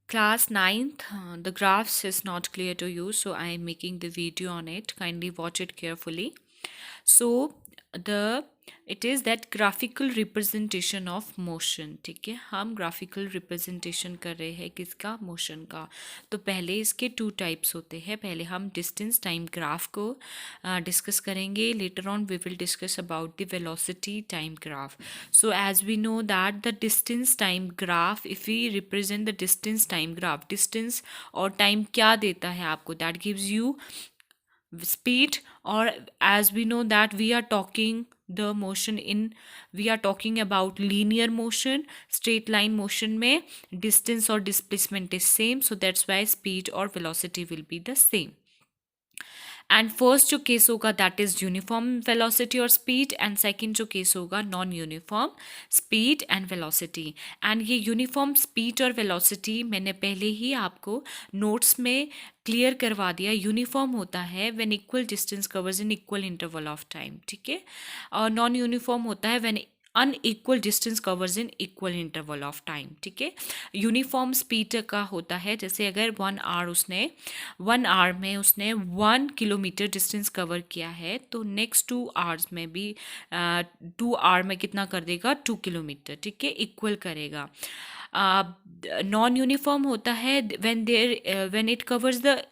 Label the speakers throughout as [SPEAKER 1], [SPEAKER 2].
[SPEAKER 1] Class ninth, the graphs is not clear to you, so I am making the video on it. Kindly watch it carefully. So the it is that graphical representation of motion. ठीक है, हम graphical representation कर रहे हैं किसका, motion का. तो पहले इसके टू टाइप्स होते हैं. पहले हम डिस्टेंस टाइम ग्राफ को डिस्कस करेंगे. Later on we will discuss about the velocity time graph. So as we know that the distance time graph, if we represent the distance time graph, distance और time क्या देता है आपको, that gives you speed. Or as we know that we are talking the motion in, we are talking about linear motion, straight line motion में distance और displacement is same, so that's why speed or velocity will be the same. And first जो case होगा that is uniform velocity और speed, and second जो case होगा non uniform speed and velocity. And ये uniform speed और velocity मैंने पहले ही आपको नोट्स में क्लियर करवा दिया. यूनिफॉर्म होता है when equal distance covers in equal interval of time, ठीक है. और नॉन यूनिफॉर्म होता है when unequal distance covers in equal interval of time, ठीक है. यूनिफॉर्म स्पीड का होता है जैसे अगर 1 आवर में उसने 1 किलोमीटर डिस्टेंस कवर किया है, तो नेक्स्ट 2 आवर्स में भी 2 आवर में कितना कर देगा, 2 किलोमीटर, ठीक है, इक्वल करेगा. नॉन यूनिफॉर्म होता है when it covers the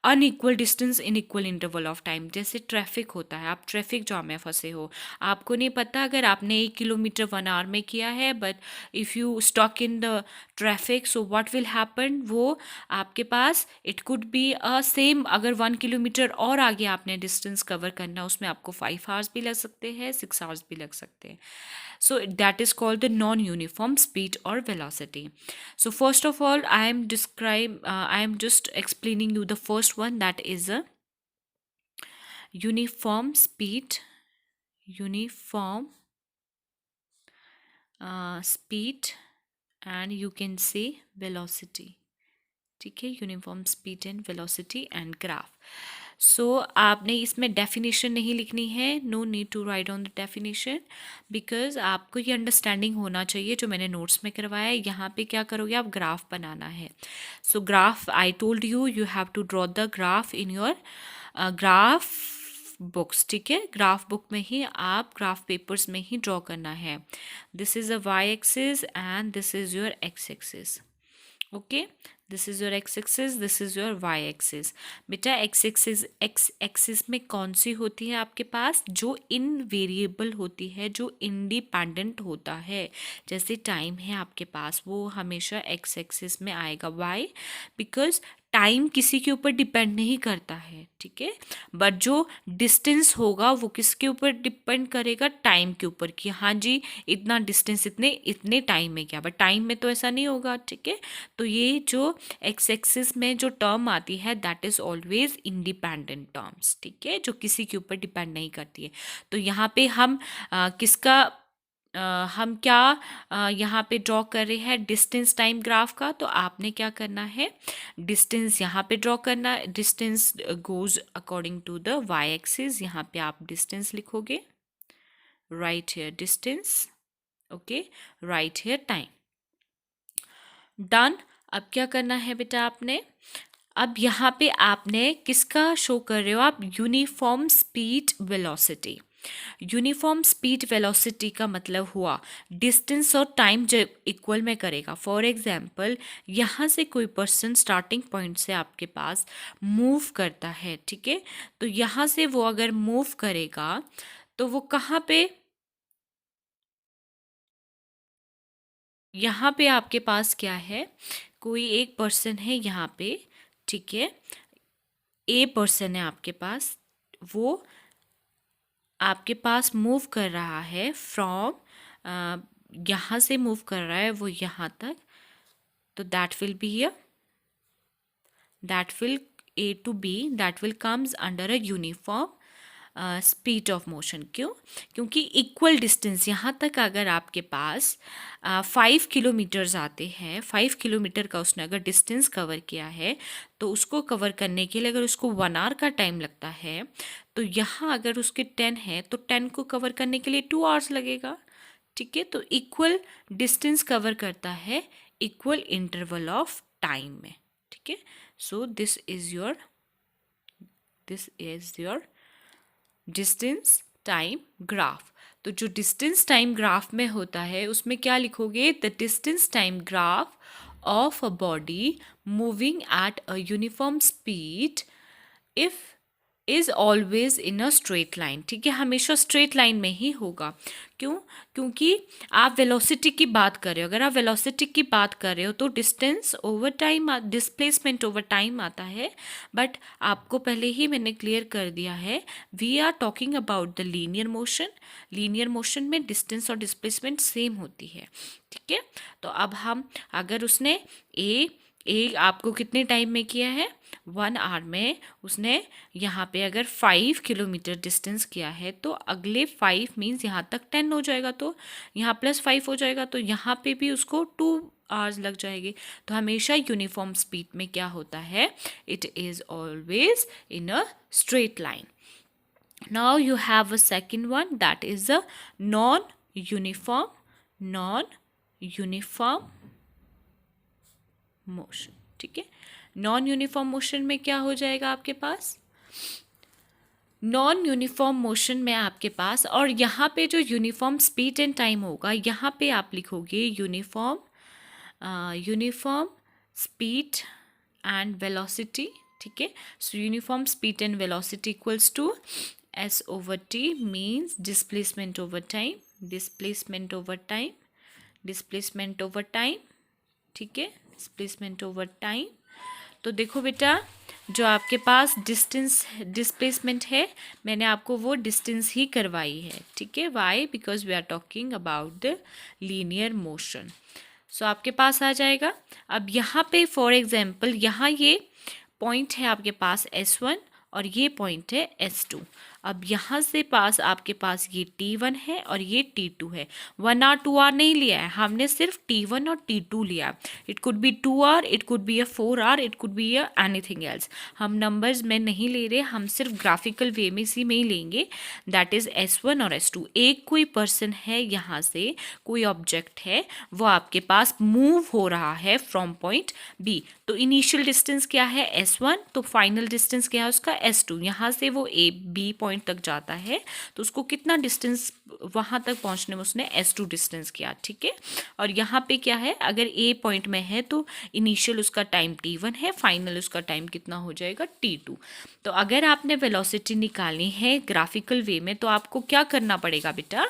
[SPEAKER 1] unequal distance in equal interval of time. जैसे ट्रैफिक होता है, आप ट्रैफिक जाम में फंसे हो, आपको नहीं पता अगर आपने 1 किलोमीटर 1 आवर में किया है, but if you stock in the traffic, so what will happen, वो आपके पास it could be a same. अगर 1 किलोमीटर और आगे आपने डिस्टेंस कवर करना, उसमें आपको 5 आवर्स भी लग सकते हैं, 6 आवर्स भी लग सकते हैं. So that is called the non-uniform speed or velocity. So first of all, I am just explaining you the first one, that is a uniform speed, uniform speed, and you can say velocity. ठीक है, uniform speed and velocity and graph. So आपने इसमें definition नहीं लिखनी है, no need to write on the definition, because आपको ये understanding होना चाहिए जो मैंने नोट्स में करवाया है. यहाँ पे क्या करोगे आप, ग्राफ बनाना है. So graph, I told you, you have to draw the graph in your graph books, ठीक है. ग्राफ बुक में ही आप ग्राफ पेपर्स में ही ड्रॉ करना है. This is a Y axis and this is your X axis. Okay, this is your X axis, this is your Y axis. बेटा X axis में कौन सी होती है आपके पास, जो इनवेरिएबल होती है, जो इंडिपेंडेंट होता है. जैसे टाइम है आपके पास, वो हमेशा एक्स एक्सिस में आएगा. वाई, बिकॉज टाइम किसी के ऊपर डिपेंड नहीं करता है, ठीक है. बट जो डिस्टेंस होगा वो किसके ऊपर डिपेंड करेगा, टाइम के ऊपर, कि हाँ जी इतना डिस्टेंस इतने इतने टाइम में गया. बट टाइम में तो ऐसा नहीं होगा, ठीक है. तो ये जो एक्स एक्सिस में जो टर्म आती है that is always independent terms, ठीक है, जो किसी के ऊपर डिपेंड नहीं करती है. तो यहाँ पे हम हम क्या यहाँ पे ड्रॉ कर रहे हैं, डिस्टेंस टाइम ग्राफ का. तो आपने क्या करना है, डिस्टेंस यहाँ पे ड्रॉ करना. Distance goes according to the Y axis. यहाँ पे आप डिस्टेंस लिखोगे, right here distance, okay, right here time. Done. अब क्या करना है बेटा आपने, अब यहाँ पे आपने किसका शो कर रहे हो आप, uniform speed velocity. Uniform speed velocity का मतलब हुआ डिस्टेंस और टाइम जब इक्वल में करेगा. फॉर एग्जांपल, यहाँ से कोई पर्सन स्टार्टिंग पॉइंट से आपके पास मूव करता है, ठीक है. तो यहाँ से वो अगर मूव करेगा तो वो कहाँ पे, यहाँ पे आपके पास क्या है, कोई एक पर्सन है यहाँ पे, ठीक है, ए पर्सन है आपके पास. वो आपके पास मूव कर रहा है फ्रॉम, यहाँ से मूव कर रहा है वो यहाँ तक. तो that will be a, that will a to be, that will comes under a uniform speed of motion. क्यों, क्योंकि इक्वल डिस्टेंस यहाँ तक अगर आपके पास 5 किलोमीटर्स आते हैं, 5 किलोमीटर का उसने अगर डिस्टेंस कवर किया है, तो उसको कवर करने के लिए अगर उसको 1 आवर का टाइम लगता है, तो यहाँ अगर उसके 10 है तो 10 को कवर करने के लिए 2 आवर्स लगेगा, ठीक है. तो इक्वल डिस्टेंस कवर करता है इक्वल इंटरवल ऑफ टाइम में, ठीक है। So this is your distance time graph. तो जो डिस्टेंस टाइम ग्राफ में होता है उसमें क्या लिखोगे, the distance time graph of a body moving at a uniform speed if is always in a straight line, ठीक है, हमेशा स्ट्रेट लाइन में ही होगा। क्यों? क्योंकि आप वेलोसिटी की बात कर रहे हो। अगर आप वेलोसिटी की बात कर रहे हो तो distance over time, displacement over time आता है, बट आपको पहले ही मैंने क्लियर कर दिया है, we are talking about the linear motion. Linear motion में डिस्टेंस और डिस्प्लेसमेंट सेम होती है, ठीक है। तो अब हम, अगर उसने ए आपको कितने टाइम में किया है, 1 आवर में उसने यहाँ पे अगर 5 किलोमीटर डिस्टेंस किया है, तो अगले 5 मीन्स यहाँ तक 10 हो जाएगा, तो यहाँ +5 हो जाएगा, तो यहाँ पे भी उसको 2 आवर्स लग जाएंगे। तो हमेशा यूनिफॉर्म स्पीड में क्या होता है, it is always in a straight line. Now you have a second one, that is a non-uniform motion, ठीक है। नॉन यूनिफॉर्म मोशन में क्या हो जाएगा आपके पास, नॉन यूनिफॉर्म मोशन में आपके पास, और यहाँ पे जो यूनिफॉर्म स्पीड एंड टाइम होगा, यहाँ पे आप लिखोगे यूनिफॉर्म स्पीड एंड वेलोसिटी, ठीक है। So uniform speed and velocity equals to S/T means displacement over time, ठीक है, डिस्प्लेसमेंट ओवर टाइम। तो देखो बेटा, जो आपके पास डिस्प्लेसमेंट है, मैंने आपको वो डिस्टेंस ही करवाई है, ठीक है। Why? Because we are talking about the linear motion. So आपके पास आ जाएगा। अब यहाँ पे फॉर एग्जाम्पल, यहाँ ये पॉइंट है आपके पास S1 और ये पॉइंट है S2। अब यहाँ से पास आपके पास ये T1 है और ये T2 है। 1 आवर 2 आवर नहीं लिया है हमने, सिर्फ T1 और T2 लिया। It could be 2 hour, it could be 4 hour, it could be anything else. हम नंबर्स में नहीं ले रहे, हम सिर्फ ग्राफिकल वे में इसी में ही लेंगे, दैट इज S1 और S2। एक कोई पर्सन है, यहाँ से कोई ऑब्जेक्ट है, वो आपके पास मूव हो रहा है फ्रॉम पॉइंट B। तो इनिशियल डिस्टेंस क्या है, S1, तो फाइनल डिस्टेंस क्या है उसका, S2। यहाँ से वो B पॉइंट तक जाता है, तो उसको कितना डिस्टेंस वहां तक पहुंचने में उसने S2 डिस्टेंस किया, ठीक है। और यहाँ पे क्या है, अगर A पॉइंट में है तो इनिशियल उसका टाइम T1 है, फाइनल उसका टाइम कितना हो जाएगा, T2। तो अगर आपने वेलोसिटी निकालनी है ग्राफिकल वे में, तो आपको क्या करना पड़ेगा बेटा,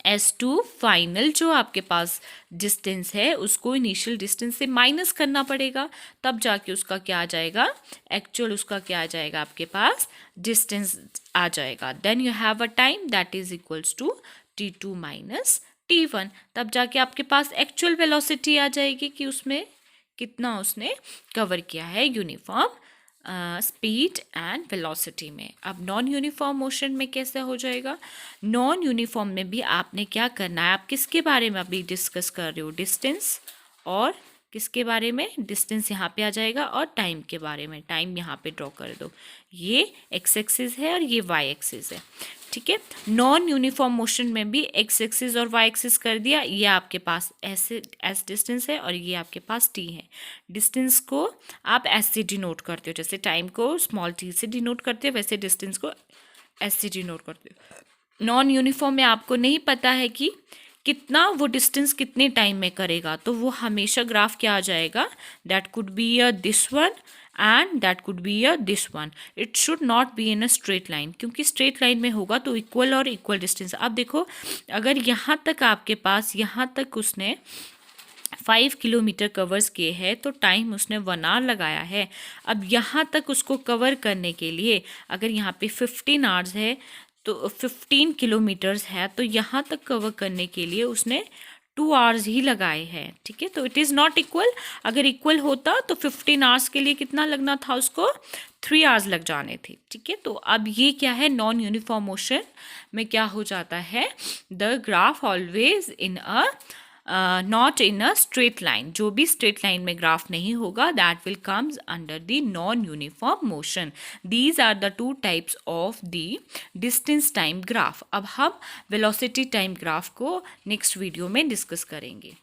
[SPEAKER 1] S2 फाइनल जो आपके पास डिस्टेंस है उसको इनिशियल डिस्टेंस से माइनस करना पड़ेगा, तब जाके उसका क्या आ जाएगा, एक्चुअल उसका क्या आ जाएगा, आपके पास डिस्टेंस आ जाएगा। Then you have a time that is equals to T2 minus T1, तब जाके आपके पास एक्चुअल वेलोसिटी आ जाएगी कि उसमें कितना उसने कवर किया है यूनिफॉर्म स्पीड एंड वेलोसिटी में। अब नॉन यूनिफॉर्म मोशन में कैसे हो जाएगा, नॉन यूनिफॉर्म में भी आपने क्या करना है, आप किसके बारे में अभी डिस्कस कर रहे हो, डिस्टेंस, और किसके बारे में, डिस्टेंस यहाँ पे आ जाएगा, और टाइम के बारे में। टाइम यहाँ पे ड्रॉ कर दो, ये एक्स एक्सिस है और ये वाई एक्सिस है, ठीक है। नॉन यूनिफॉर्म मोशन में भी एक्स एक्सिस और वाई एक्सिस कर दिया, ये आपके पास ऐसे एस डिस्टेंस है और ये आपके पास टी है। डिस्टेंस को आप एस से डिनोट करते हो, जैसे टाइम को स्मॉल टी से डिनोट करते हो, वैसे डिस्टेंस को एस से डिनोट करते हो। नॉन यूनिफॉर्म में आपको नहीं पता है कि कितना वो डिस्टेंस कितने टाइम में करेगा, तो वो हमेशा ग्राफ क्या आ जाएगा, that could be a this one and that could be a this one. It should not be in a straight line, क्योंकि स्ट्रेट लाइन में होगा तो इक्वल और इक्वल डिस्टेंस। अब देखो, अगर यहाँ तक आपके पास, यहाँ तक उसने 5 किलोमीटर कवर्स किए हैं, तो टाइम उसने 1 आवर लगाया है। अब यहाँ तक उसको कवर करने के लिए, अगर यहाँ पे 15 आवर्स है तो 15 किलोमीटर्स है, तो यहाँ तक कवर करने के लिए उसने 2 आवर्स ही लगाए हैं, ठीक है। तो इट इज़ नॉट इक्वल। अगर इक्वल होता तो 15 आवर्स के लिए कितना लगना था उसको, 3 आवर्स लग जाने थे, ठीक है। तो अब ये क्या है, नॉन यूनिफॉर्म मोशन में क्या हो जाता है, the graph always in a not in a straight line. जो भी स्ट्रेट लाइन में ग्राफ नहीं होगा, that will comes under the non uniform motion. These are the 2 types of the distance time graph. अब हम वेलोसिटी टाइम ग्राफ को next video में discuss करेंगे।